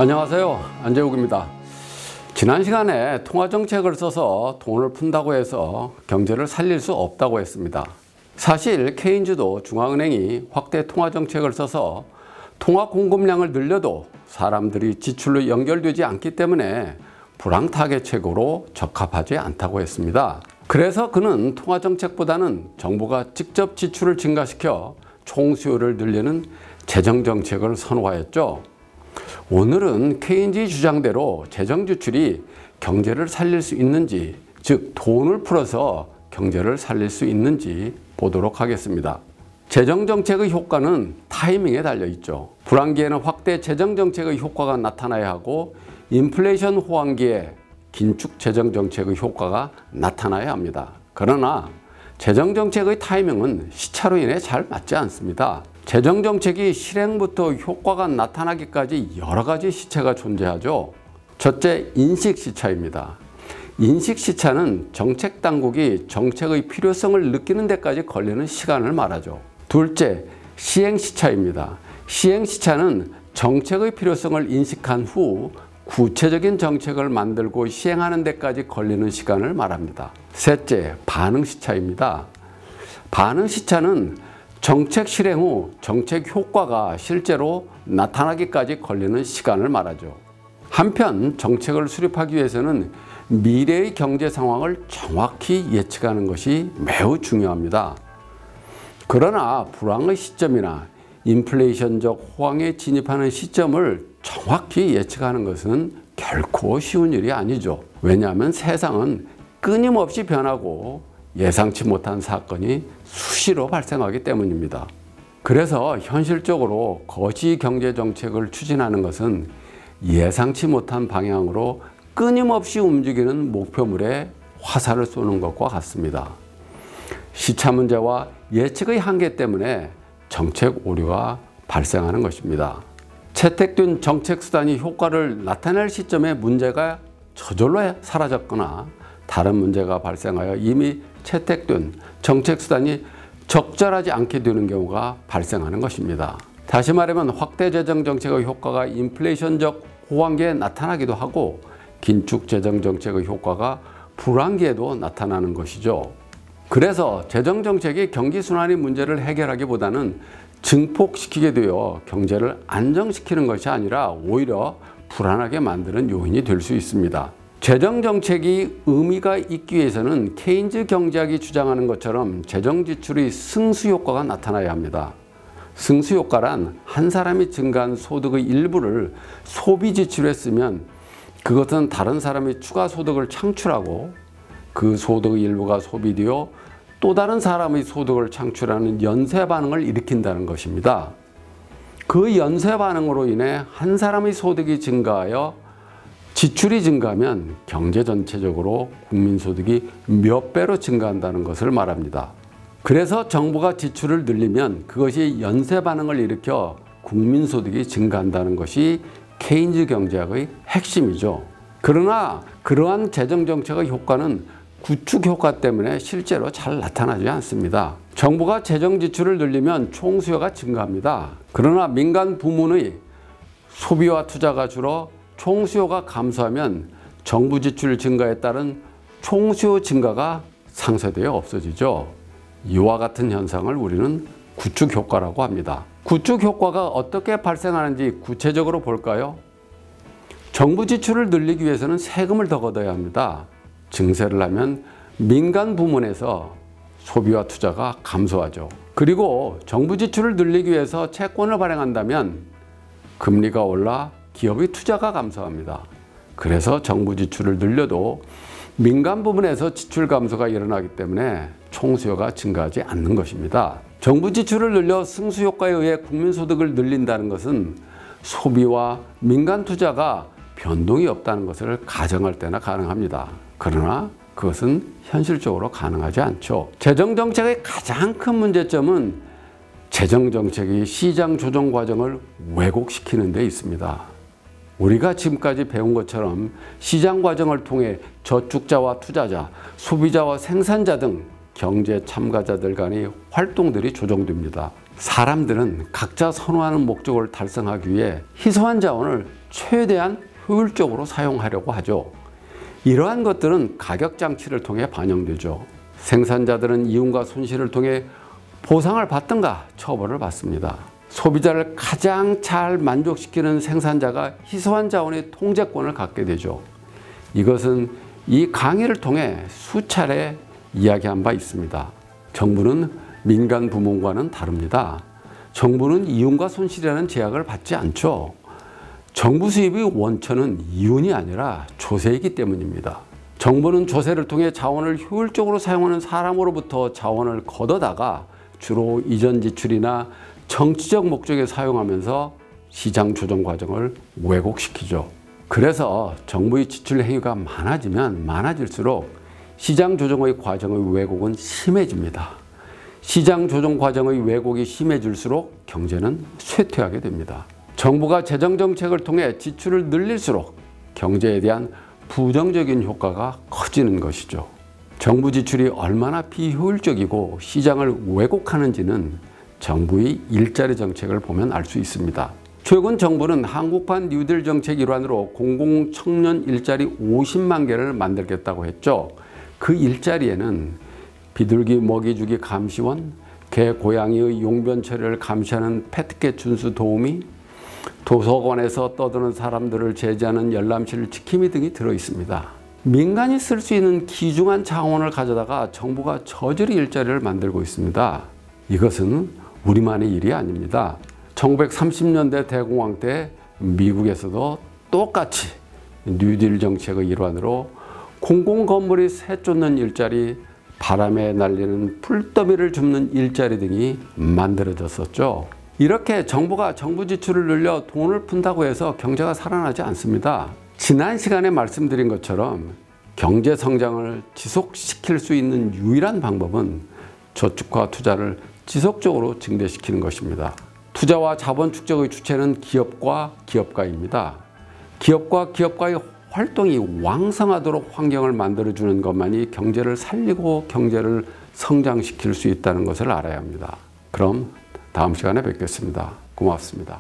안녕하세요, 안재욱입니다. 지난 시간에 통화정책을 써서 돈을 푼다고 해서 경제를 살릴 수 없다고 했습니다. 사실 케인즈도 중앙은행이 확대 통화정책을 써서 통화 공급량을 늘려도 사람들이 지출로 연결되지 않기 때문에 불황타개책으로 적합하지 않다고 했습니다. 그래서 그는 통화정책보다는 정부가 직접 지출을 증가시켜 총수요를 늘리는 재정정책을 선호하였죠. 오늘은 케인즈의 주장대로 재정지출이 경제를 살릴 수 있는지, 즉 돈을 풀어서 경제를 살릴 수 있는지 보도록 하겠습니다. 재정정책의 효과는 타이밍에 달려있죠. 불황기에는 확대 재정정책의 효과가 나타나야 하고 인플레이션 호황기에 긴축 재정정책의 효과가 나타나야 합니다. 그러나 재정정책의 타이밍은 시차로 인해 잘 맞지 않습니다. 재정정책이 실행부터 효과가 나타나기까지 여러 가지 시차가 존재하죠. 첫째, 인식시차입니다. 인식시차는 정책당국이 정책의 필요성을 느끼는 데까지 걸리는 시간을 말하죠. 둘째, 시행시차입니다. 시행시차는 정책의 필요성을 인식한 후 구체적인 정책을 만들고 시행하는 데까지 걸리는 시간을 말합니다. 셋째, 반응시차입니다. 반응시차는 정책 실행 후 정책 효과가 실제로 나타나기까지 걸리는 시간을 말하죠. 한편 정책을 수립하기 위해서는 미래의 경제 상황을 정확히 예측하는 것이 매우 중요합니다. 그러나 불황의 시점이나 인플레이션적 호황에 진입하는 시점을 정확히 예측하는 것은 결코 쉬운 일이 아니죠. 왜냐하면 세상은 끊임없이 변하고 예상치 못한 사건이 수시로 발생하기 때문입니다. 그래서 현실적으로 거시 경제 정책을 추진하는 것은 예상치 못한 방향으로 끊임없이 움직이는 목표물에 화살을 쏘는 것과 같습니다. 시차 문제와 예측의 한계 때문에 정책 오류가 발생하는 것입니다. 채택된 정책 수단이 효과를 나타낼 시점에 문제가 저절로 사라졌거나 다른 문제가 발생하여 이미 채택된 정책 수단이 적절하지 않게 되는 경우가 발생하는 것입니다. 다시 말하면 확대 재정 정책의 효과가 인플레이션적 호황기에 나타나기도 하고 긴축 재정 정책의 효과가 불황기에도 나타나는 것이죠. 그래서 재정 정책이 경기 순환의 문제를 해결하기보다는 증폭시키게 되어 경제를 안정시키는 것이 아니라 오히려 불안하게 만드는 요인이 될 수 있습니다. 재정정책이 의미가 있기 위해서는 케인즈 경제학이 주장하는 것처럼 재정지출의 승수효과가 나타나야 합니다. 승수효과란 한 사람이 증가한 소득의 일부를 소비지출에 쓰면 그것은 다른 사람이 추가 소득을 창출하고 그 소득의 일부가 소비되어 또 다른 사람의 소득을 창출하는 연쇄 반응을 일으킨다는 것입니다. 그 연쇄 반응으로 인해 한 사람의 소득이 증가하여 지출이 증가하면 경제 전체적으로 국민소득이 몇 배로 증가한다는 것을 말합니다. 그래서 정부가 지출을 늘리면 그것이 연쇄 반응을 일으켜 국민소득이 증가한다는 것이 케인즈 경제학의 핵심이죠. 그러나 그러한 재정정책의 효과는 구축 효과 때문에 실제로 잘 나타나지 않습니다. 정부가 재정 지출을 늘리면 총수요가 증가합니다. 그러나 민간 부문의 소비와 투자가 줄어 총수요가 감소하면 정부 지출 증가에 따른 총수요 증가가 상쇄되어 없어지죠. 이와 같은 현상을 우리는 구축 효과라고 합니다. 구축 효과가 어떻게 발생하는지 구체적으로 볼까요? 정부 지출을 늘리기 위해서는 세금을 더 걷어야 합니다. 증세를 하면 민간 부문에서 소비와 투자가 감소하죠. 그리고 정부 지출을 늘리기 위해서 채권을 발행한다면 금리가 올라 기업의 투자가 감소합니다. 그래서 정부 지출을 늘려도 민간 부분에서 지출 감소가 일어나기 때문에 총수요가 증가하지 않는 것입니다. 정부 지출을 늘려 승수효과에 의해 국민소득을 늘린다는 것은 소비와 민간 투자가 변동이 없다는 것을 가정할 때나 가능합니다. 그러나 그것은 현실적으로 가능하지 않죠. 재정정책의 가장 큰 문제점은 재정정책이 시장 조정 과정을 왜곡시키는 데 있습니다. 우리가 지금까지 배운 것처럼 시장 과정을 통해 저축자와 투자자, 소비자와 생산자 등 경제 참가자들 간의 활동들이 조정됩니다. 사람들은 각자 선호하는 목적을 달성하기 위해 희소한 자원을 최대한 효율적으로 사용하려고 하죠. 이러한 것들은 가격 장치를 통해 반영되죠. 생산자들은 이윤과 손실을 통해 보상을 받든가 처벌을 받습니다. 소비자를 가장 잘 만족시키는 생산자가 희소한 자원의 통제권을 갖게 되죠. 이것은 이 강의를 통해 수차례 이야기한 바 있습니다. 정부는 민간 부문과는 다릅니다. 정부는 이윤과 손실이라는 제약을 받지 않죠. 정부 수입의 원천은 이윤이 아니라 조세이기 때문입니다. 정부는 조세를 통해 자원을 효율적으로 사용하는 사람으로부터 자원을 걷어다가 주로 이전 지출이나 정치적 목적에 사용하면서 시장 조정 과정을 왜곡시키죠. 그래서 정부의 지출 행위가 많아지면 많아질수록 시장 조정의 과정의 왜곡은 심해집니다. 시장 조정 과정의 왜곡이 심해질수록 경제는 쇠퇴하게 됩니다. 정부가 재정 정책을 통해 지출을 늘릴수록 경제에 대한 부정적인 효과가 커지는 것이죠. 정부 지출이 얼마나 비효율적이고 시장을 왜곡하는지는 정부의 일자리 정책을 보면 알 수 있습니다. 최근 정부는 한국판 뉴딜 정책 일환으로 공공 청년 일자리 50만 개를 만들겠다고 했죠. 그 일자리에는 비둘기 먹이주기 감시원, 개, 고양이의 용변 처리를 감시하는 패트캣 준수 도우미, 도서관에서 떠드는 사람들을 제지하는 열람실 지킴이 등이 들어 있습니다. 민간이 쓸 수 있는 귀중한 자원을 가져다가 정부가 저질의 일자리를 만들고 있습니다. 이것은 우리만의 일이 아닙니다. 1930년대 대공황 때 미국에서도 똑같이 뉴딜 정책의 일환으로 공공건물이 새 쫓는 일자리, 바람에 날리는 풀더미를 줍는 일자리 등이 만들어졌었죠. 이렇게 정부가 정부 지출을 늘려 돈을 푼다고 해서 경제가 살아나지 않습니다. 지난 시간에 말씀드린 것처럼 경제 성장을 지속시킬 수 있는 유일한 방법은 저축과 투자를 지속적으로 증대시키는 것입니다. 투자와 자본 축적의 주체는 기업과 기업가입니다. 기업과 기업가의 활동이 왕성하도록 환경을 만들어주는 것만이 경제를 살리고 경제를 성장시킬 수 있다는 것을 알아야 합니다. 그럼 다음 시간에 뵙겠습니다. 고맙습니다.